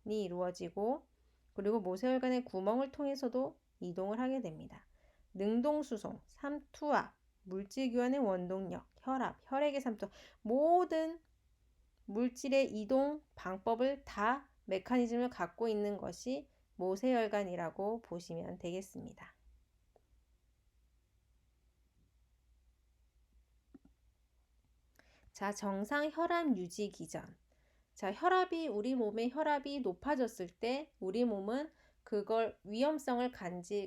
이루어지고, 그리고 모세혈관의 구멍을 통해서도 이동을 하게 됩니다. 능동수송, 삼투압, 물질 교환의 원동력, 혈압, 혈액의 삼투압, 모든 물질의 이동 방법을 다 메커니즘을 갖고 있는 것이 모세혈관이라고 보시면 되겠습니다. 자, 정상 혈압 유지 기전. 자, 우리 몸의 혈압이 높아졌을 때 우리 몸은 그걸 위험성을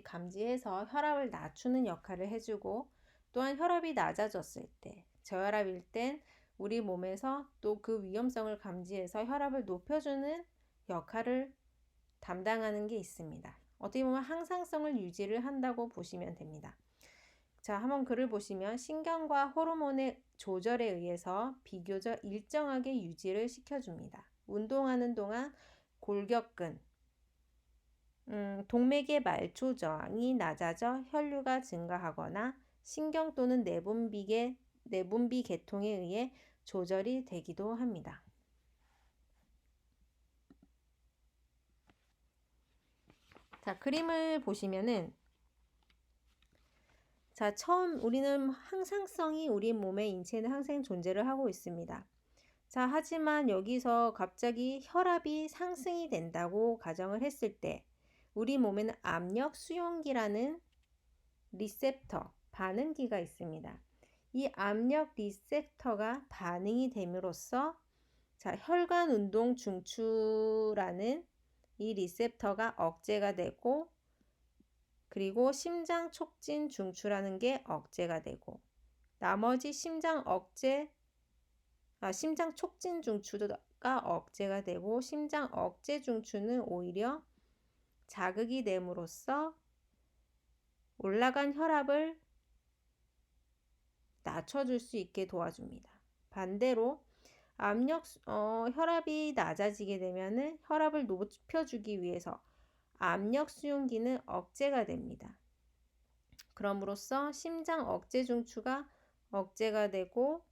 감지해서 혈압을 낮추는 역할을 해주고, 또한 혈압이 낮아졌을 때, 저혈압일 땐 우리 몸에서 또 그 위험성을 감지해서 혈압을 높여주는 역할을 담당하는 게 있습니다. 어떻게 보면 항상성을 유지를 한다고 보시면 됩니다. 자, 한번 글을 보시면 신경과 호르몬의 조절에 의해서 비교적 일정하게 유지를 시켜줍니다. 운동하는 동안 골격근, 동맥의 말초 저항이 낮아져 혈류가 증가하거나 신경 또는 내분비 계통에 의해 조절이 되기도 합니다. 자, 그림을 보시면은, 자, 우리는 항상성이 우리 몸의 인체에는 항상 존재를 하고 있습니다. 자, 하지만 여기서 갑자기 혈압이 상승이 된다고 가정을 했을 때 우리 몸에는 압력 수용기라는 리셉터, 반응기가 있습니다. 이 압력 리셉터가 반응이 됨으로써, 자, 혈관 운동 중추라는 이 리셉터가 억제가 되고, 그리고 심장 촉진 중추라는 게 억제가 되고, 나머지 심장 촉진 중추가 억제가 되고, 심장 억제 중추는 오히려 자극이 됨으로써 올라간 혈압을 낮춰줄 수 있게 도와줍니다. 반대로 혈압이 낮아지게 되면은 혈압을 높여주기 위해서 압력 수용기는 억제가 됩니다. 그럼으로써 심장 억제 중추가 억제가 되고,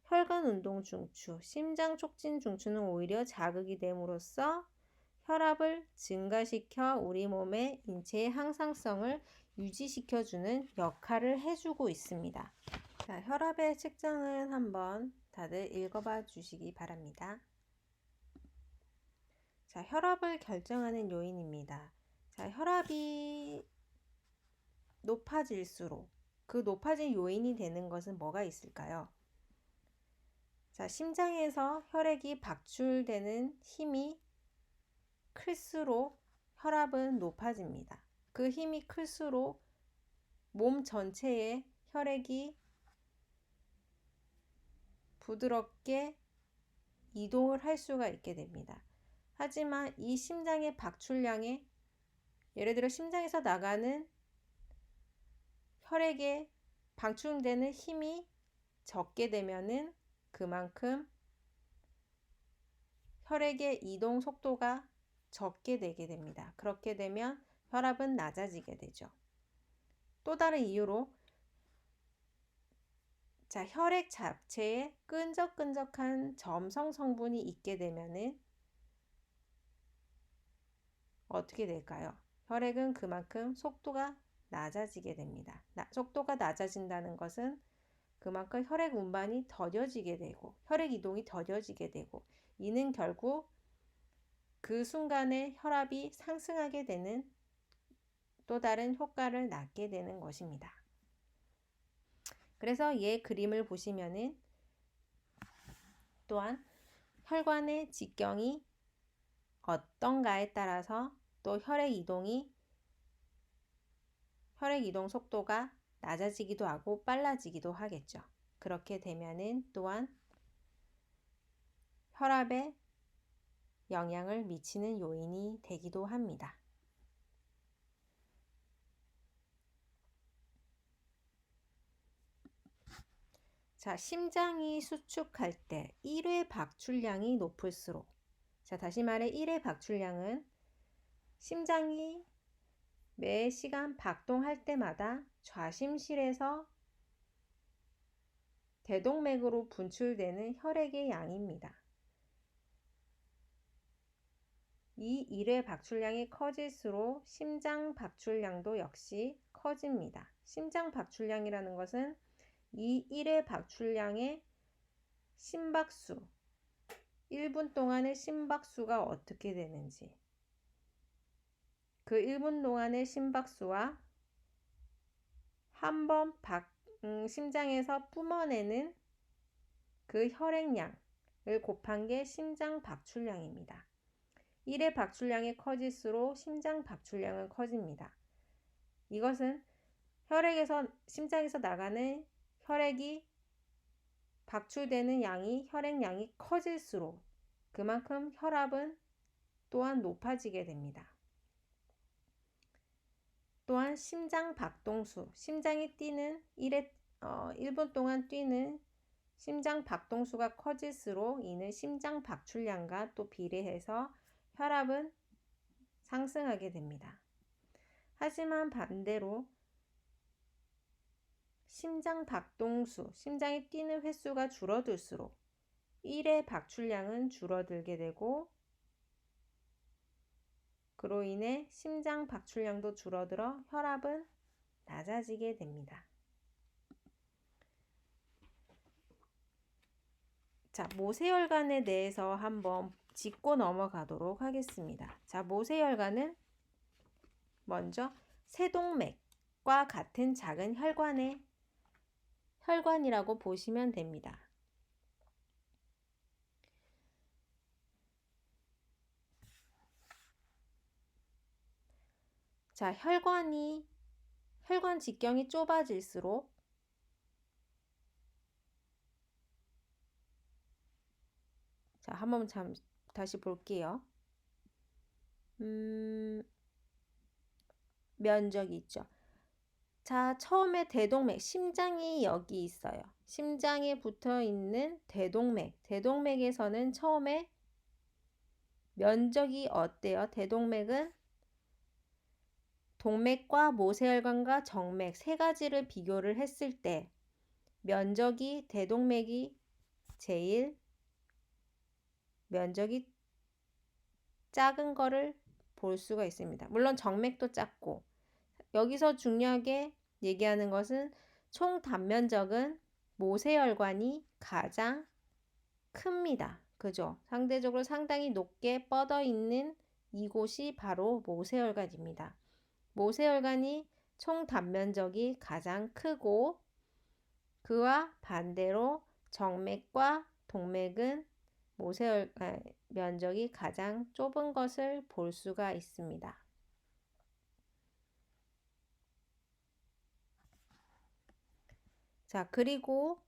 혈관 운동 중추, 심장 촉진 중추는 오히려 자극이 됨으로써 혈압을 증가시켜 우리 몸의 인체의 항상성을 유지시켜주는 역할을 해주고 있습니다. 자, 혈압의 측정은 한번 다들 읽어봐 주시기 바랍니다. 자, 혈압을 결정하는 요인입니다. 자, 혈압이 높아질수록 그 높아진 요인이 되는 것은 뭐가 있을까요? 자, 심장에서 혈액이 박출되는 힘이 클수록 혈압은 높아집니다. 그 힘이 클수록 몸 전체에 혈액이 부드럽게 이동을 할 수가 있게 됩니다. 하지만 이 심장의 박출량에, 예를 들어 심장에서 나가는 혈액에 방출되는 힘이 적게 되면은 그만큼 혈액의 이동 속도가 적게 되게 됩니다. 그렇게 되면 혈압은 낮아지게 되죠. 또 다른 이유로, 자, 혈액 자체에 끈적끈적한 점성 성분이 있게 되면은 어떻게 될까요? 혈액은 그만큼 속도가 낮아지게 됩니다. 속도가 낮아진다는 것은 그만큼 혈액 운반이 더뎌지게 되고 혈액 이동이 더뎌지게 되고, 이는 결국 그 순간에 혈압이 상승하게 되는 또 다른 효과를 낳게 되는 것입니다. 그래서 이 그림을 보시면은 또한 혈관의 직경이 어떤가에 따라서 또 혈액 이동 속도가 낮아지기도 하고 빨라지기도 하겠죠. 그렇게 되면은 또한 혈압에 영향을 미치는 요인이 되기도 합니다. 자, 심장이 수축할 때 1회 박출량이 높을수록, 자, 다시 말해 1회 박출량은 심장이 매 시간 박동할 때마다 좌심실에서 대동맥으로 분출되는 혈액의 양입니다. 이 1회 박출량이 커질수록 심장 박출량도 역시 커집니다. 심장 박출량이라는 것은 이 1회 박출량의 심박수, 1분 동안의 심박수가 어떻게 되는지, 그 1분 동안의 심박수와 한 번 심장에서 뿜어내는 그 혈액량을 곱한 게 심장 박출량입니다. 1의 박출량이 커질수록 심장 박출량은 커집니다. 이것은 심장에서 나가는 혈액이 박출되는 혈액량이 커질수록 그만큼 혈압은 또한 높아지게 됩니다. 또한 심장 박동수, 심장이 뛰는 1분 동안 뛰는 심장 박동수가 커질수록 이는 심장 박출량과 또 비례해서 혈압은 상승하게 됩니다. 하지만 반대로 심장 박동수, 심장이 뛰는 횟수가 줄어들수록 1의 박출량은 줄어들게 되고 그로 인해 심장 박출량도 줄어들어 혈압은 낮아지게 됩니다. 자, 모세혈관에 대해서 한번 짚고 넘어가도록 하겠습니다. 자, 모세혈관은 먼저 세동맥과 같은 작은 혈관이라고 보시면 됩니다. 자, 혈관 직경이 좁아질수록 자, 한번 다시 볼게요. 면적이 있죠. 자, 처음에 대동맥, 심장이 여기 있어요. 심장에 붙어 있는 대동맥. 대동맥에서는 처음에 면적이 어때요? 대동맥은 동맥과 모세혈관과 정맥 세 가지를 비교를 했을 때 면적이 대동맥이 제일 면적이 작은 거를 볼 수가 있습니다. 물론 정맥도 작고 여기서 중요하게 얘기하는 것은 총 단면적은 모세혈관이 가장 큽니다. 그죠? 상대적으로 상당히 높게 뻗어 있는 이곳이 바로 모세혈관입니다. 모세혈관이 총 단면적이 가장 크고 그와 반대로 정맥과 동맥은 면적이 가장 좁은 것을 볼 수가 있습니다. 자, 그리고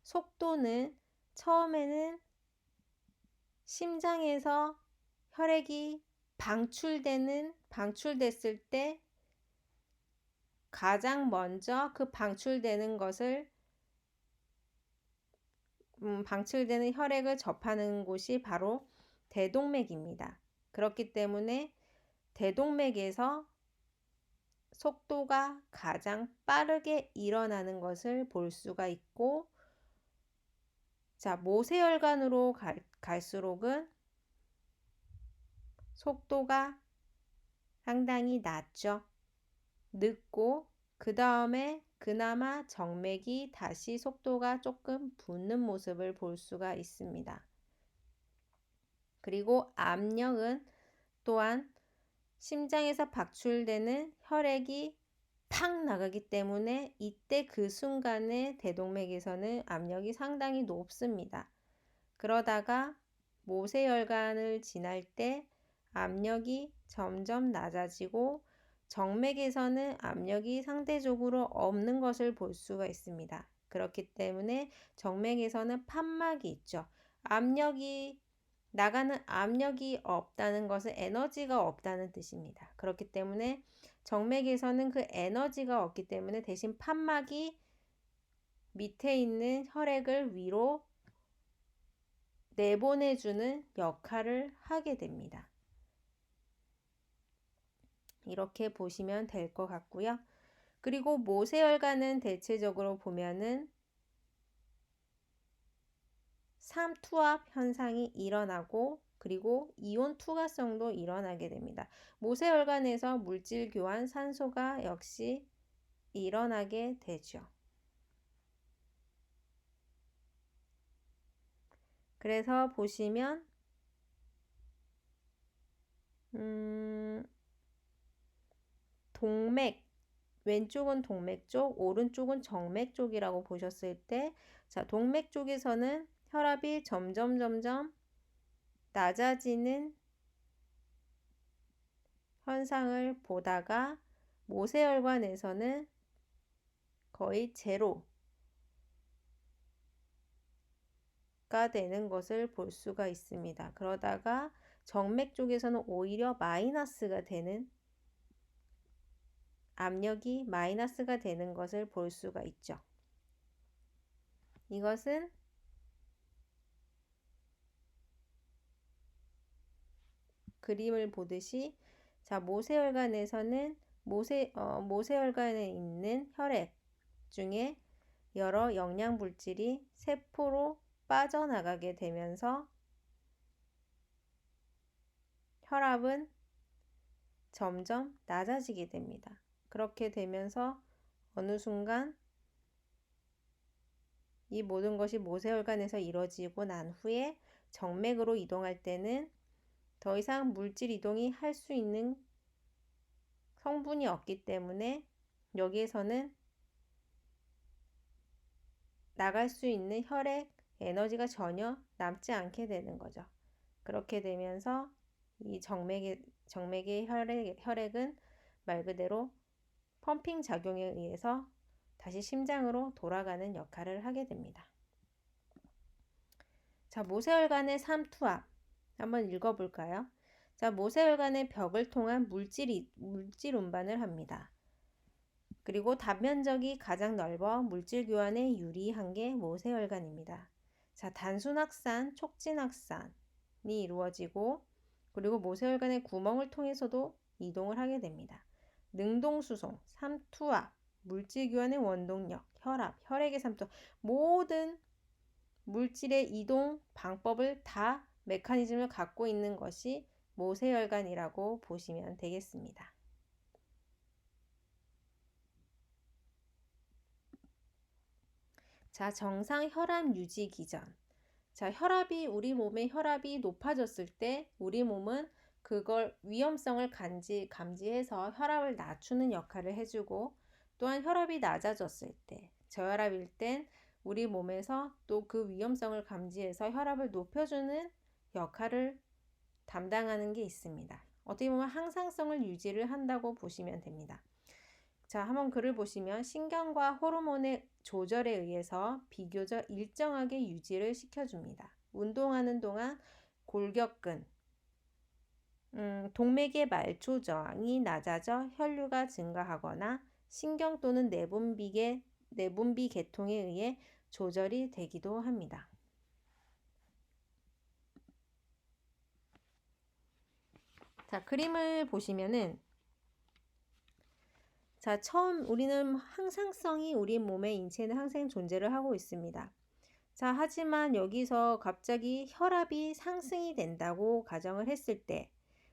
속도는 처음에는 심장에서 혈액이 방출됐을 때 가장 먼저 그 방출되는 혈액을 접하는 곳이 바로 대동맥입니다. 그렇기 때문에 대동맥에서 속도가 가장 빠르게 일어나는 것을 볼 수가 있고, 자, 모세혈관으로 갈수록은 속도가 상당히 늦고 그 다음에 그나마 정맥이 다시 속도가 조금 붙는 모습을 볼 수가 있습니다. 그리고 압력은 또한 심장에서 박출되는 혈액이 팍 나가기 때문에 이때 그 순간에 대동맥에서는 압력이 상당히 높습니다. 그러다가 모세혈관을 지날 때 압력이 점점 낮아지고 정맥에서는 압력이 상대적으로 없는 것을 볼 수가 있습니다. 그렇기 때문에 정맥에서는 판막이 있죠. 나가는 압력이 없다는 것은 에너지가 없다는 뜻입니다. 그렇기 때문에 정맥에서는 그 에너지가 없기 때문에 대신 판막이 밑에 있는 혈액을 위로 내보내주는 역할을 하게 됩니다. 이렇게 보시면 될 것 같고요. 그리고 모세혈관은 대체적으로 보면은 삼투압 현상이 일어나고 그리고 이온 투과성도 일어나게 됩니다. 모세혈관에서 물질 교환, 산소가 역시 일어나게 되죠. 그래서 보시면 동맥, 왼쪽은 동맥 쪽, 오른쪽은 정맥 쪽이라고 보셨을 때, 자, 동맥 쪽에서는 혈압이 점점 낮아지는 현상을 보다가 모세혈관에서는 거의 제로가 되는 것을 볼 수가 있습니다. 그러다가 정맥 쪽에서는 오히려 마이너스가 되는, 압력이 마이너스가 되는 것을 볼 수가 있죠. 이것은 그림을 보듯이, 자, 모세혈관에서는 모세혈관에 있는 혈액 중에 여러 영양 물질이 세포로 빠져나가게 되면서 혈압은 점점 낮아지게 됩니다. 그렇게 되면서 어느 순간 이 모든 것이 모세혈관에서 이루어지고 난 후에 정맥으로 이동할 때는 더 이상 물질 이동이 할 수 있는 성분이 없기 때문에 여기에서는 나갈 수 있는 혈액 에너지가 전혀 남지 않게 되는 거죠. 그렇게 되면서 이 정맥의 혈액은 말 그대로 펌핑 작용에 의해서 다시 심장으로 돌아가는 역할을 하게 됩니다. 자, 모세혈관의 삼투압 한번 읽어볼까요? 자, 모세혈관의 벽을 통한 물질 운반을 합니다. 그리고 단면적이 가장 넓어 물질 교환에 유리한 게 모세혈관입니다. 자, 단순 확산, 촉진 확산이 이루어지고, 그리고 모세혈관의 구멍을 통해서도 이동을 하게 됩니다. 능동수송, 삼투압, 물질 교환의 원동력, 혈압, 혈액의 삼투압, 모든 물질의 이동 방법을 다 메커니즘을 갖고 있는 것이 모세혈관이라고 보시면 되겠습니다. 자, 정상 혈압 유지 기전. 자, 우리 몸의 혈압이 높아졌을 때 우리 몸은 그걸 위험성을 감지해서 혈압을 낮추는 역할을 해주고, 또한 혈압이 낮아졌을 때, 저혈압일 땐 우리 몸에서 또 그 위험성을 감지해서 혈압을 높여주는 역할을 담당하는 게 있습니다. 어떻게 보면 항상성을 유지를 한다고 보시면 됩니다. 자, 한번 글을 보시면 신경과 호르몬의 조절에 의해서 비교적 일정하게 유지를 시켜줍니다. 운동하는 동안 골격근, 동맥의 말초 저항이 낮아져 혈류가 증가하거나 신경 또는 내분비 계통에 의해 조절이 되기도 합니다. 자, 그림을 보시면은, 자, 우리는 항상성이 우리 몸의 인체는 항상 존재를 하고 있습니다. 자, 하지만 여기서 갑자기 혈압이 상승이 된다고 가정을 했을 때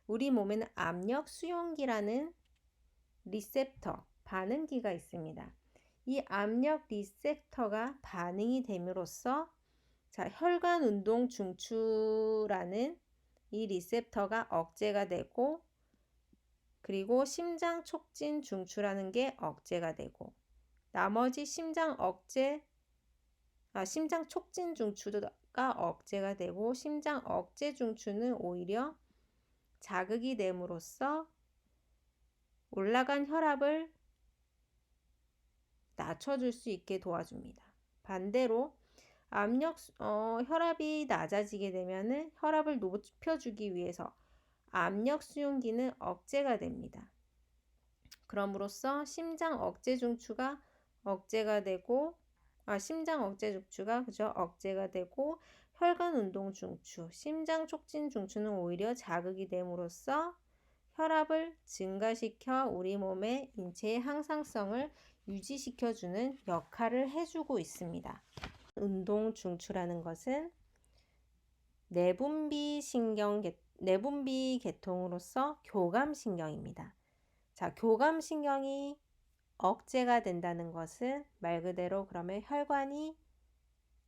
우리 몸에는 압력 수용기라는 리셉터, 반응기가 있습니다. 이 압력 리셉터가 반응이 됨으로써, 자, 혈관 운동 중추라는 이 리셉터가 억제가 되고, 그리고 심장 촉진 중추라는 게 억제가 되고, 나머지 심장 촉진 중추가 억제가 되고, 심장 억제 중추는 오히려 자극이 됨으로써 올라간 혈압을 낮춰줄 수 있게 도와줍니다. 반대로 혈압이 낮아지게 되면은 혈압을 높여주기 위해서 압력 수용기는 억제가 됩니다. 그럼으로써 심장 억제 중추가 억제가 되고, 혈관 운동 중추, 심장 촉진 중추는 오히려 자극이 됨으로써 혈압을 증가시켜 우리 몸의 인체의 항상성을 유지시켜주는 역할을 해주고 있습니다. 운동 중추라는 것은 내분비 계통으로서 교감신경입니다. 자, 교감신경이 억제가 된다는 것은 말 그대로 그러면 혈관이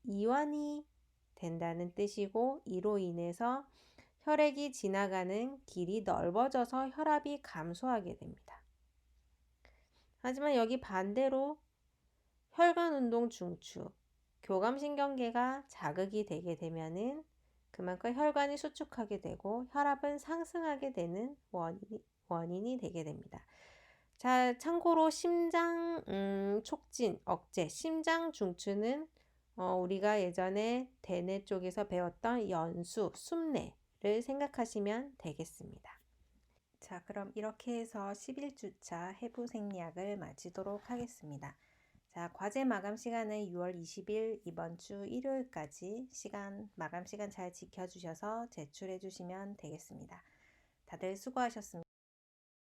이완이 된다는 뜻이고, 이로 인해서 혈액이 지나가는 길이 넓어져서 혈압이 감소하게 됩니다. 하지만 여기 반대로 혈관 운동 중추, 교감신경계가 자극이 되게 되면은 그만큼 혈관이 수축하게 되고 혈압은 상승하게 되는 원인이 되게 됩니다. 자, 참고로 심장 촉진, 억제, 심장 중추는 우리가 예전에 대뇌 쪽에서 배웠던 연수, 숨뇌를 생각하시면 되겠습니다. 자, 그럼 이렇게 해서 11주차 해부 생리학을 마치도록 하겠습니다. 자, 과제 마감 시간은 6월 20일 이번 주 일요일까지 마감 시간 잘 지켜주셔서 제출해 주시면 되겠습니다. 다들 수고하셨습니다.